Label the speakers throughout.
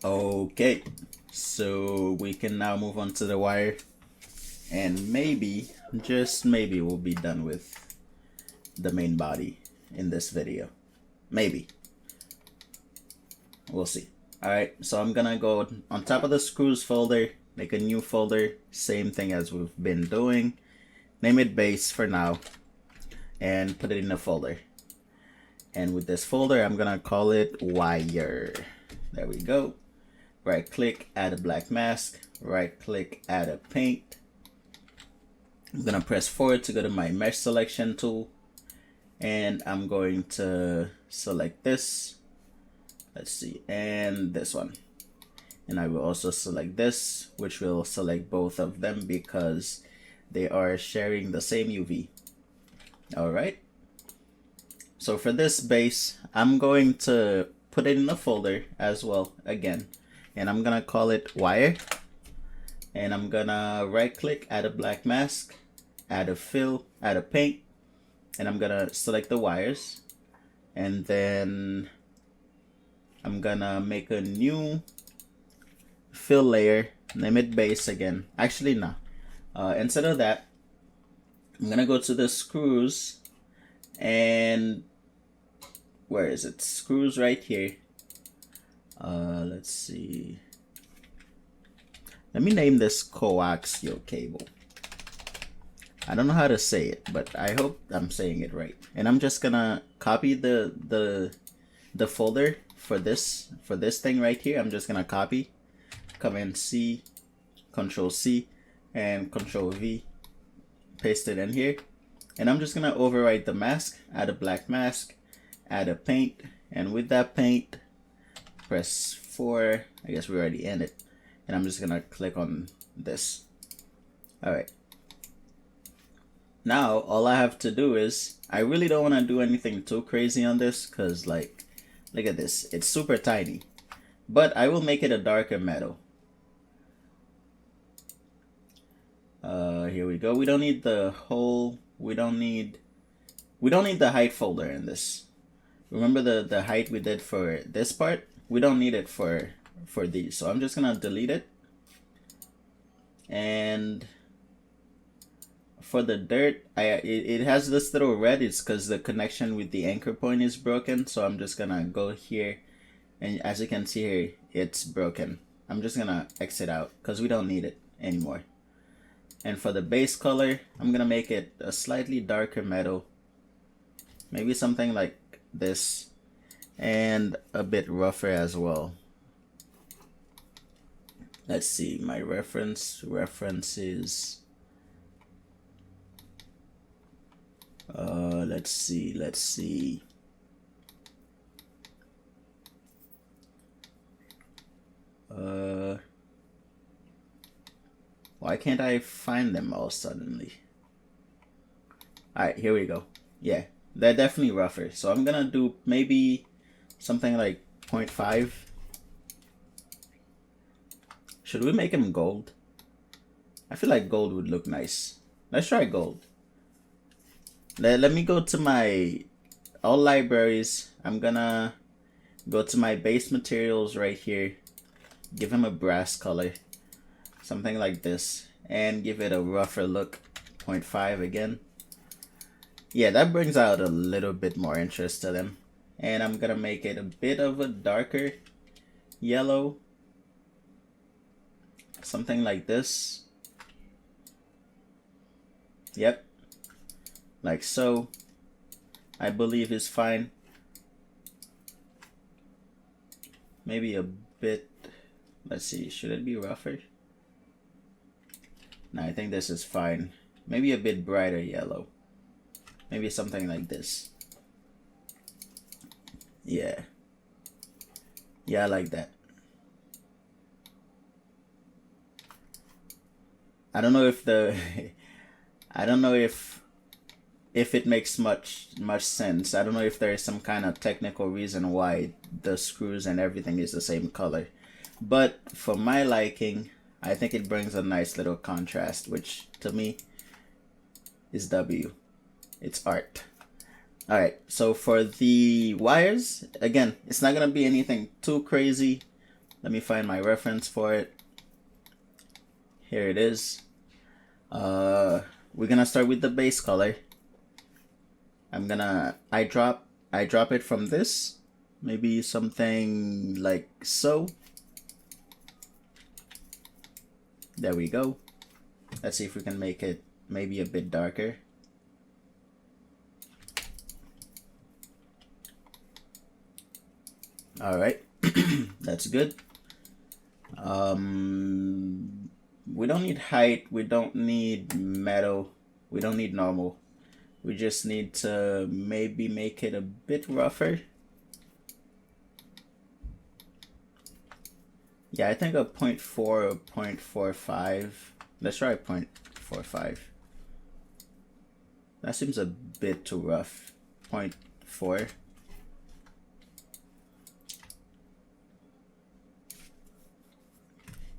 Speaker 1: Okay, so we can now move on to the wire, and maybe, just maybe, we'll be done with the main body in this video. Maybe. We'll see. Alright, so I'm gonna go on top of the screws folder, make a new folder, same thing as we've been doing. Name it base for now, and put it in a folder. And with this folder, I'm gonna call it wire. There we go. Right click, add a black mask. Right click, add a paint. I'm gonna press forward to go to my mesh selection tool. And I'm going to select this. Let's see, and this one. And I will also select this, which will select both of them because they are sharing the same UV. Alright. So for this base, I'm going to put it in a folder as well again. And I'm gonna call it wire. And I'm gonna right click, add a black mask, add a fill, add a paint. And I'm gonna select the wires. And then I'm gonna make a new fill layer, name it base again. Actually, no. Instead of that, I'm gonna go to the screws, and where is it? Screws right here. Let's see. Let me name this coaxial cable. I don't know how to say it, but I hope I'm saying it right. And I'm just gonna copy the folder for this thing right here. I'm just gonna copy, Command C, Control C, and Control V, paste it in here. And I'm just gonna overwrite the mask, add a black mask, add a paint, and with that paint, press 4. I guess we're already in it. And I'm just gonna click on this. Alright. Now all I have to do is, I really don't want to do anything too crazy on this, because like, look at this, it's super tiny, but I will make it a darker metal. Here we go. We don't need the whole, we don't need the height folder in this. Remember the height we did for this part? We don't need it for these, so I'm just gonna delete it. And for the dirt, it has this little red. It's because the connection with the anchor point is broken. So I'm just gonna go here, and as you can see here, it's broken. I'm just gonna exit out because we don't need it anymore. And for the base color, I'm gonna make it a slightly darker metal, maybe something like this, and a bit rougher as well. Let's see, my reference is let's see. Why can't I find them all suddenly? Alright, here we go. Yeah, they're definitely rougher. So I'm gonna do maybe something like 0.5. Should we make them gold? I feel like gold would look nice. Let's try gold. Let me go to my all libraries. I'm gonna go to my base materials right here. Give him a brass color. Something like this. And give it a rougher look. 0.5 again. Yeah, that brings out a little bit more interest to them. And I'm gonna make it a bit of a darker yellow. Something like this. Yep. Like so. I believe is fine. Maybe a bit. Let's see. Should it be rougher? No, I think this is fine. Maybe a bit brighter yellow. Maybe something like this. Yeah. Yeah, I like that. I don't know if the I don't know if it makes much sense. I don't know if there is some kind of technical reason why the screws and everything is the same color. But for my liking, I think it brings a nice little contrast, which to me is W. It's art. Alright, so for the wires, again, it's not going to be anything too crazy. Let me find my reference for it. Here it is. We're gonna start with the base color. I drop it from this, maybe something like so. There we go. Let's see if we can make it maybe a bit darker. All right, that's good. We don't need height, we don't need metal, we don't need normal. We just need to maybe make it a bit rougher. Yeah, I think a 0.4 or 0.45. Let's try 0.45. That seems a bit too rough. 0.4.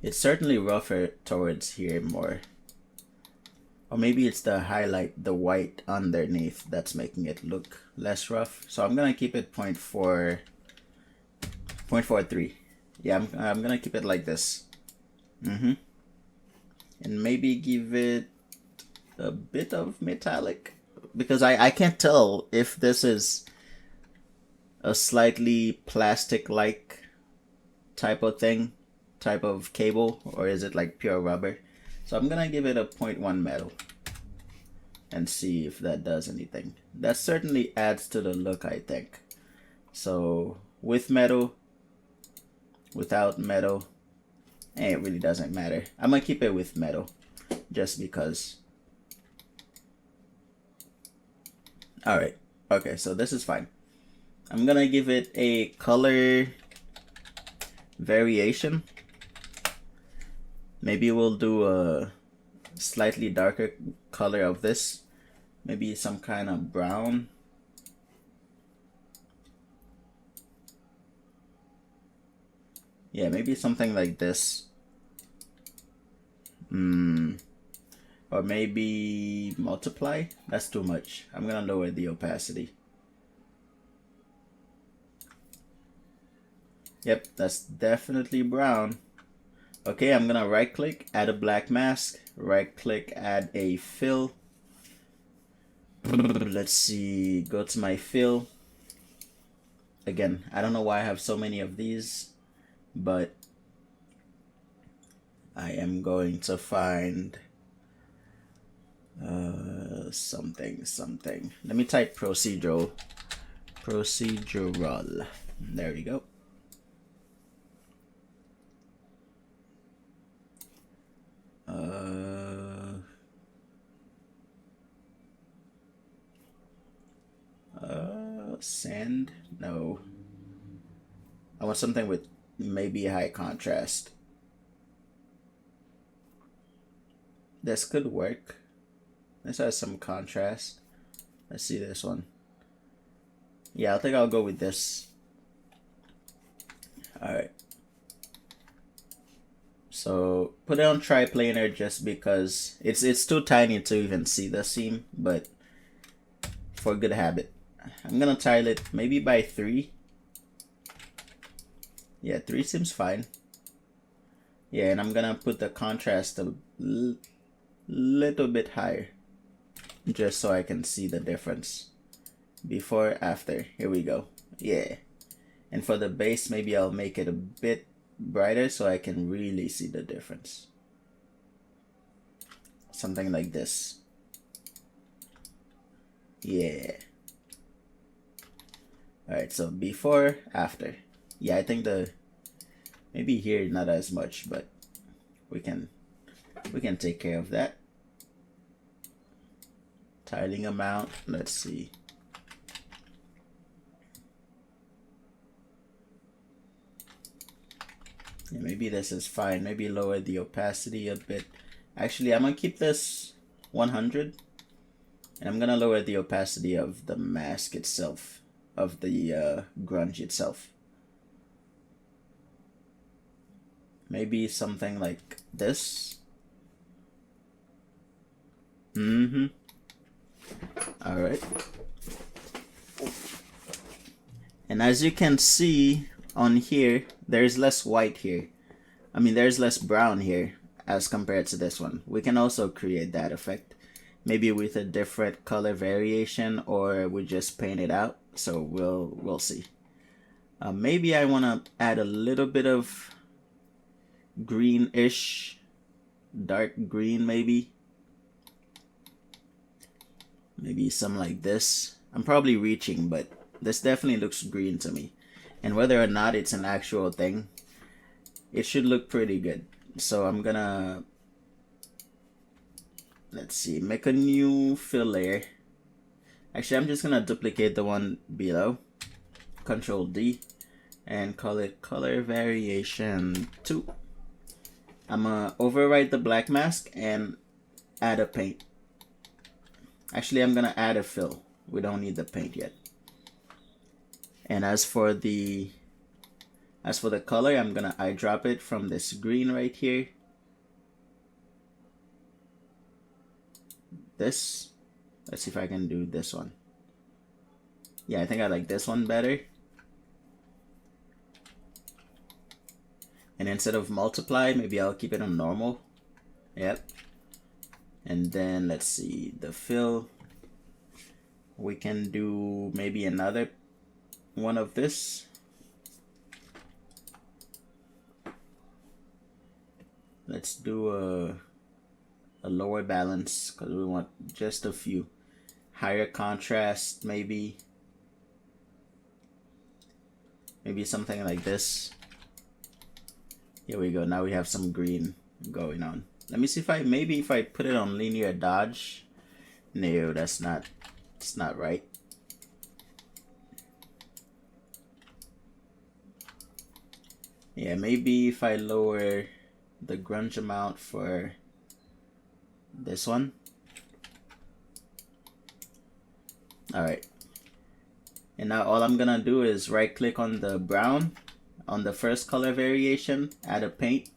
Speaker 1: It's certainly rougher towards here more. Or maybe it's the highlight, the white underneath, that's making it look less rough. So I'm gonna keep it 0.43. Yeah, I'm gonna keep it like this. And maybe give it a bit of metallic, because I can't tell if this is a slightly plastic-like type of thing, type of cable, or is it like pure rubber. So I'm gonna give it a 0.1 metal and see if that does anything. That certainly adds to the look, I think. So with metal, without metal, it really doesn't matter. I'm gonna keep it with metal just because. All right, okay, so this is fine. I'm gonna give it a color variation. Maybe we'll do a slightly darker color of this. Maybe some kind of brown. Yeah, maybe something like this. Or maybe multiply. That's too much. I'm gonna lower the opacity. Yep, that's definitely brown. Okay, I'm gonna right click, add a black mask, right click, add a fill. Let's see, go to my fill. Again, I don't know why I have so many of these, but I am going to find something. Let me type procedural. There we go. Sand? No. I want something with maybe high contrast. This could work. This has some contrast. Let's see this one. Yeah, I think I'll go with this. Alright. So put it on triplanar just because it's too tiny to even see the seam, but for good habit. I'm gonna tile it maybe by 3. Yeah, 3 seems fine. Yeah, and I'm gonna put the contrast a little bit higher just so I can see the difference. Before, after. Here we go. Yeah. And for the base, maybe I'll make it a bit brighter so I can really see the difference. Something like this. Yeah. Alright, so before, after. Yeah, I think maybe here not as much, but we can take care of that. Tiling amount, let's see. Yeah, maybe this is fine. Maybe lower the opacity a bit. Actually, I'm gonna keep this 100, and I'm gonna lower the opacity of the mask itself, of the grunge itself. Maybe something like this. All right. And as you can see, on here, there's less white here. I mean, there's less brown here as compared to this one. We can also create that effect, maybe with a different color variation, or we just paint it out. So we'll see. Maybe I want to add a little bit of greenish, dark green, maybe some like this. I'm probably reaching, but this definitely looks green to me. And whether or not it's an actual thing, it should look pretty good. So I'm gonna, let's see, make a new fill layer. Actually, I'm just gonna duplicate the one below, Control D, and call it color variation 2. I'm gonna overwrite the black mask and add a paint. Actually, I'm gonna add a fill. We don't need the paint yet. And as for the color, I'm gonna eyedrop it from this green right here. This, let's see if I can do this one. Yeah, I think I like this one better. And instead of multiply, maybe I'll keep it on normal. Yep. And then let's see, the fill. We can do maybe another one of this. Let's do a lower balance because we want just a few. Higher contrast, maybe something like this. Here we go. Now we have some green going on. Let me see if I put it on linear dodge. No, it's not right. Yeah, maybe if I lower the grunge amount for this one. Alright. And now all I'm gonna do is right click on the brown on the first color variation, add a paint.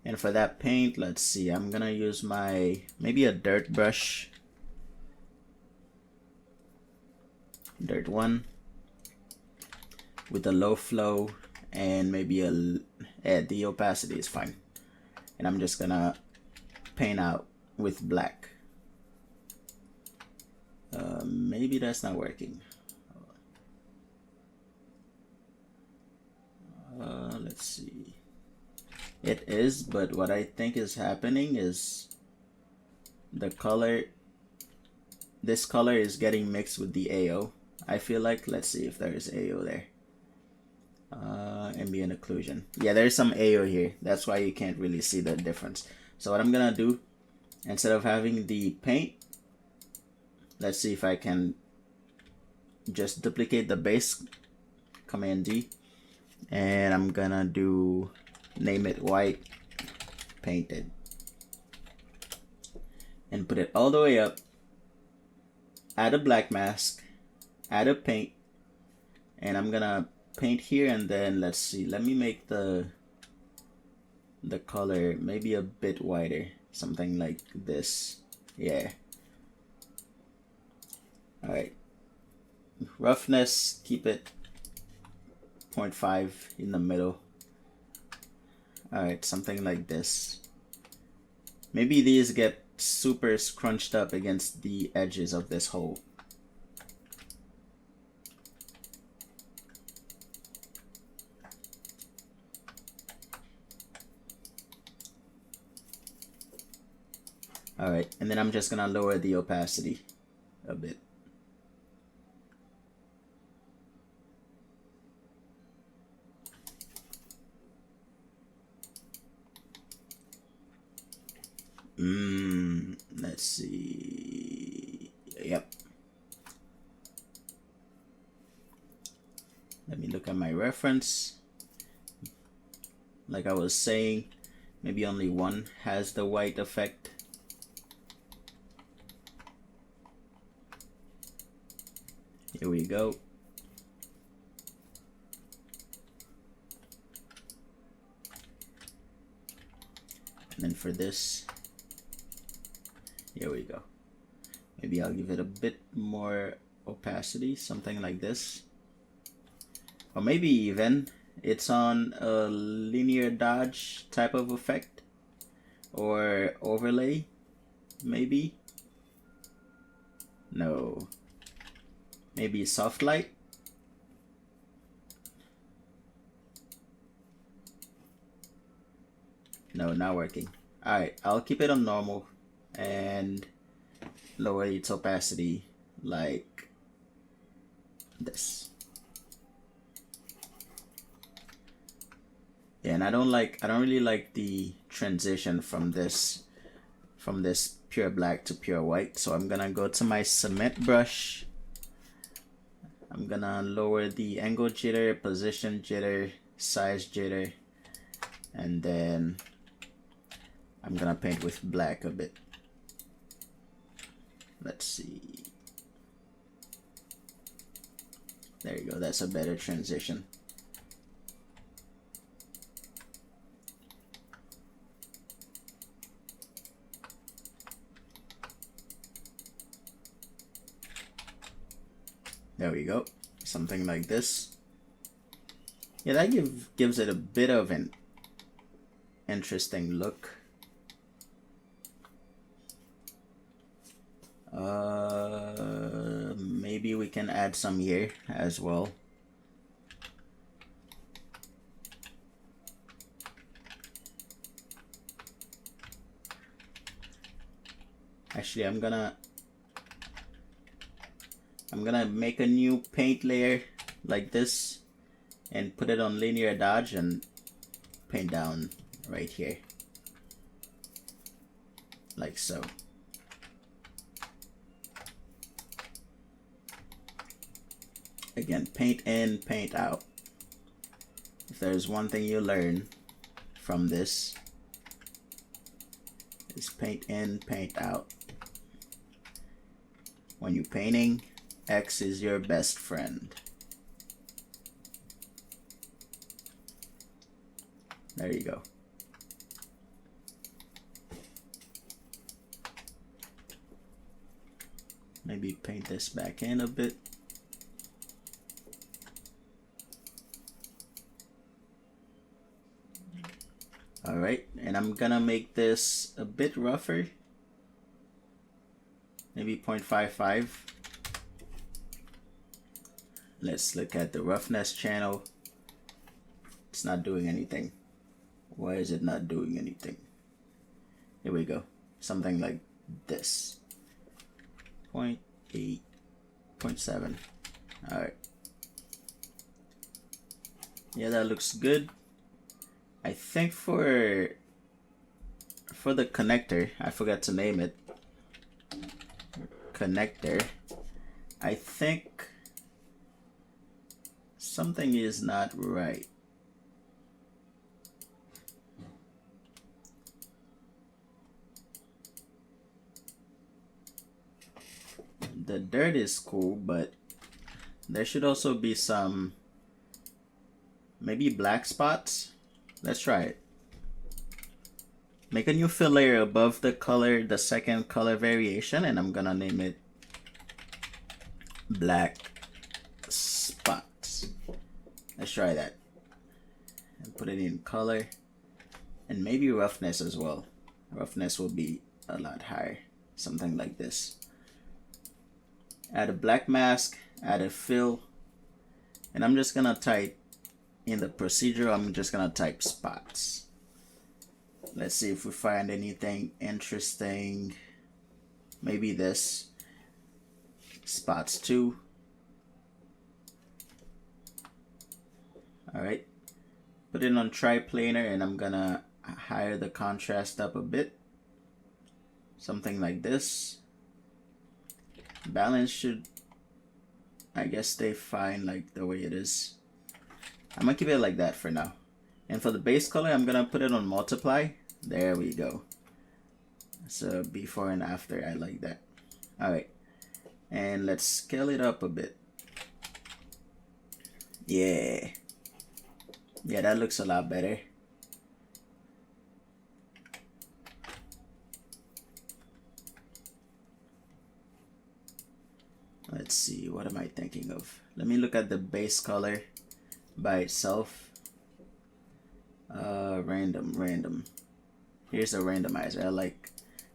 Speaker 1: And for that paint, let's see, I'm gonna use maybe a dirt brush. Dirt 1 with a low flow and maybe the opacity is fine. And I'm just gonna paint out with black. Maybe that's not working. Let's see. It is, but what I think is happening is the color, this color is getting mixed with the AO. I feel like, let's see if there is AO there. Ambient occlusion. Yeah, there's some AO here. That's why you can't really see the difference. So what I'm gonna do, instead of having the paint, let's see if I can just duplicate the base, Command D, and I'm gonna name it white painted, and put it all the way up, add a black mask, add a paint, and I'm gonna paint here, and then let's see, let me make the color maybe a bit wider, something like this. Yeah. Alright, roughness, keep it 0.5 in the middle. Alright, something like this. Maybe these get super scrunched up against the edges of this hole. Alright, and then I'm just gonna lower the opacity a bit. Let's see. Yep. Let me look at my reference. Like I was saying, maybe only one has the white effect. Here we go. And then for this, here we go. Maybe I'll give it a bit more opacity, something like this. Or maybe even it's on a linear dodge type of effect or overlay, maybe. No, maybe soft light. No, not working. Alright, I'll keep it on normal and lower its opacity like this. Yeah, and I don't really like the transition from this pure black to pure white. So I'm gonna go to my cement brush. I'm gonna lower the angle jitter, position jitter, size jitter, and then I'm gonna paint with black a bit. Let's see. There you go, that's a better transition. There we go, something like this. Yeah, that gives it a bit of an interesting look. Maybe we can add some here as well. Actually, I'm gonna make a new paint layer like this and put it on linear dodge and paint down right here like so. Again, paint in, paint out. If there's one thing you learn from this, is paint in, paint out. When you're painting, X is your best friend. There you go. Maybe paint this back in a bit. Alright, and I'm gonna make this a bit rougher. Maybe 0.55. Let's look at the roughness channel. It's not doing anything. Why is it not doing anything? Here we go. Something like this. 0.8, 0.7. Alright. Yeah, that looks good. I think for the connector, I forgot to name it. Connector. I think something is not right. The dirt is cool, but there should also be some maybe black spots. Let's try it. Make a new fill layer above the color, the second color variation, and I'm gonna name it black spots. Let's try that. And put it in color. And maybe roughness as well. Roughness will be a lot higher. Something like this. Add a black mask, add a fill. And I'm just gonna type in the procedure, I'm just gonna type spots. Let's see if we find anything interesting. Maybe this. Spots 2. Alright. Put it on triplanar and I'm gonna higher the contrast up a bit. Something like this. Balance should, I guess, stay fine like the way it is. I'm gonna keep it like that for now. And for the base color, I'm gonna put it on multiply. There we go. So before and after, I like that. Alright. And let's scale it up a bit. Yeah. Yeah, that looks a lot better. Let's see, what am I thinking of? Let me look at the base color. by itself. Random. Here's a randomizer.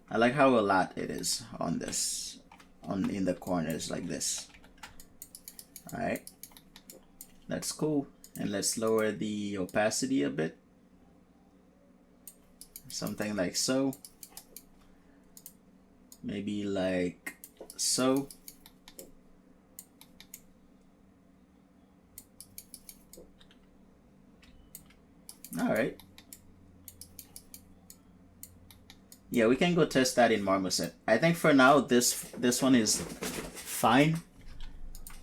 Speaker 1: I like how a lot it is on this, in the corners like this. All right, that's cool. And let's lower the opacity a bit, something like so. Maybe like so. All right. Yeah, we can go test that in Marmoset. I think for now this one is fine.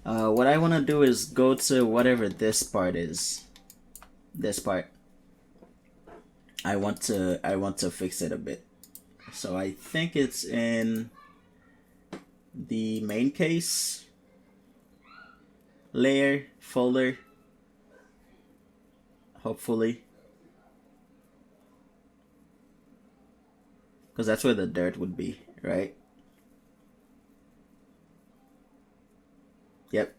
Speaker 1: What I want to do is go to whatever this part is. This part. I want to fix it a bit. So I think it's in the main case layer folder. Hopefully. Because that's where the dirt would be, right? Yep.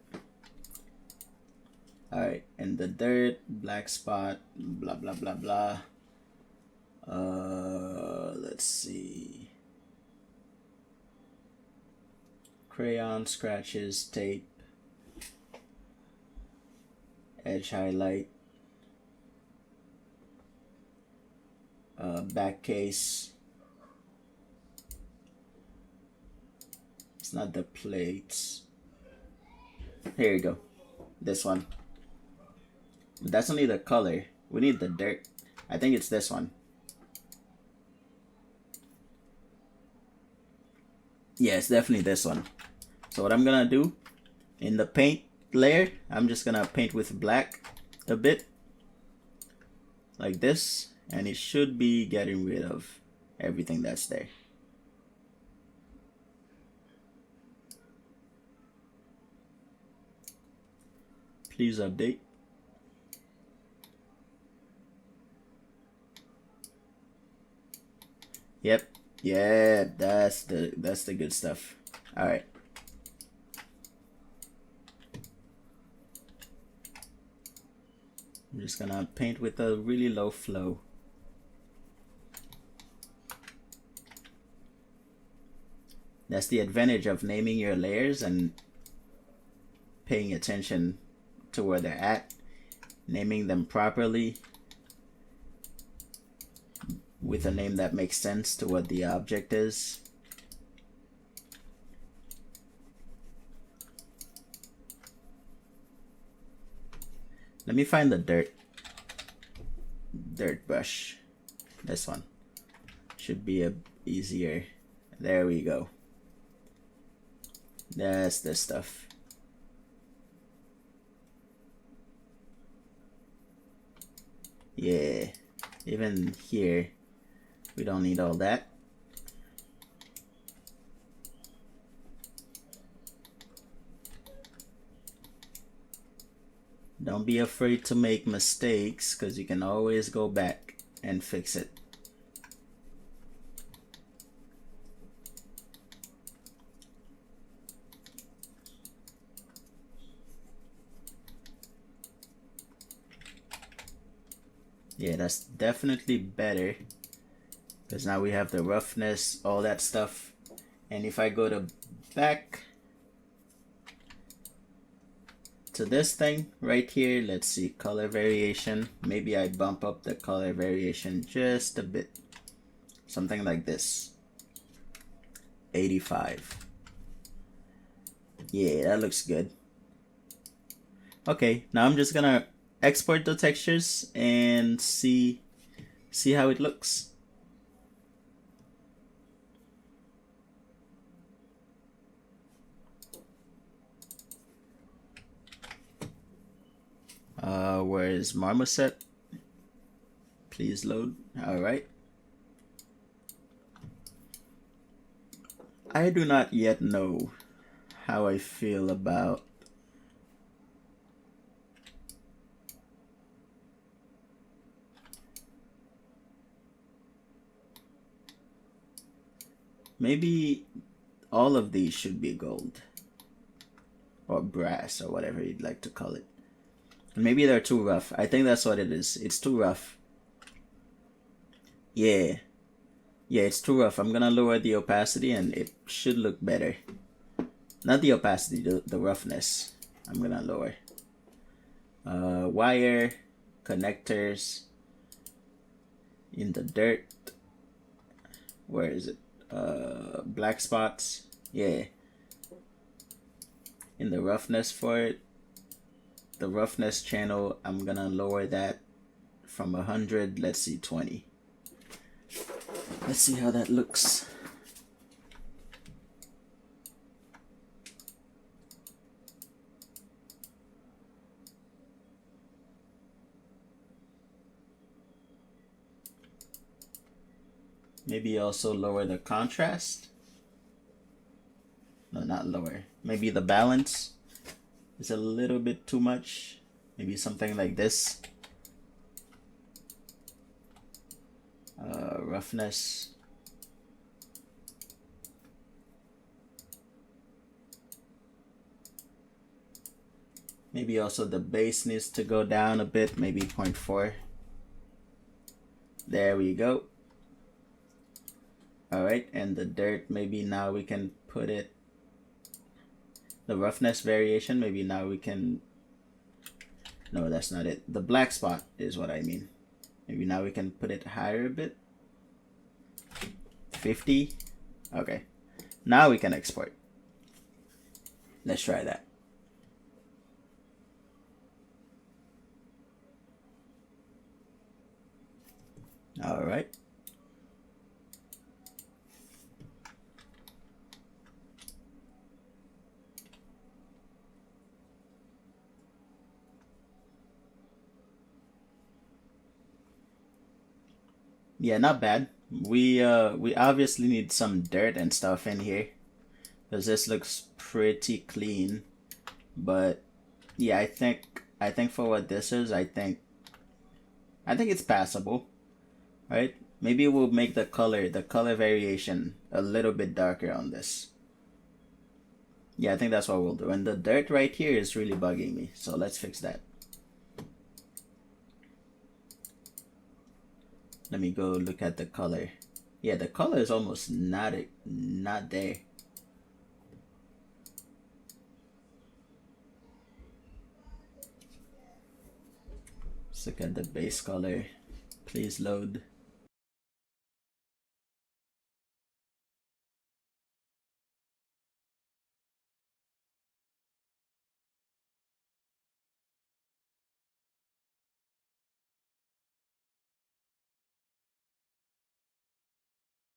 Speaker 1: Alright, and the dirt, black spot, blah blah blah blah. Let's see. Crayon, scratches, tape, edge highlight, back case. It's not the plates. Here you go. This one. But that's only the color. We need the dirt. I think it's this one. Yeah, it's definitely this one. So what I'm gonna do, in the paint layer, I'm just gonna paint with black a bit. Like this. And it should be getting rid of everything that's there. Please update. Yep. Yeah, that's the good stuff. All right. I'm just gonna paint with a really low flow. That's the advantage of naming your layers and paying attention to where they're at, naming them properly with a name that makes sense to what the object is. Let me find the dirt brush. This one should be easier. There we go. That's the stuff. Yeah, even here we don't need all that. Don't be afraid to make mistakes, because you can always go back and fix it. Yeah, that's definitely better, because now we have the roughness, all that stuff. And if I go to back to this thing right here, let's see, color variation. Maybe I bump up the color variation just a bit, something like this. 85. Yeah, that looks good. Okay, now I'm just gonna export the textures and see how it looks. Where is Marmoset? Please load. All right. I do not yet know how I feel about maybe all of these should be gold or brass or whatever you'd like to call it. Maybe they're too rough. I think that's what it is. It's too rough. Yeah. Yeah, it's too rough. I'm gonna lower the opacity and it should look better. Not the opacity, the roughness. I'm gonna lower. Wire, connectors, in the dirt. Where is it? Black spots. Yeah. In the roughness for it. The roughness channel, I'm gonna lower that from 100, let's see, 20. Let's see how that looks. Maybe also lower the contrast. No, not lower. Maybe the balance is a little bit too much. Maybe something like this. Roughness. Maybe also the base needs to go down a bit, maybe 0.4. There we go. All right, and the dirt, maybe now we can put it, the roughness variation, maybe now we can, no, that's not it. The black spot is what I mean. Maybe now we can put it higher a bit. 50. Okay, now we can export. Let's try that. All right. Yeah, not bad. We obviously need some dirt and stuff in here because this looks pretty clean. But yeah, I think for what this is, I think it's passable. Right? Maybe we'll make the color variation a little bit darker on this. Yeah, I think that's what we'll do. And the dirt right here is really bugging me, so let's fix that. Let me go look at the color. Yeah, the color is almost not there. Let's look at the base color. Please load.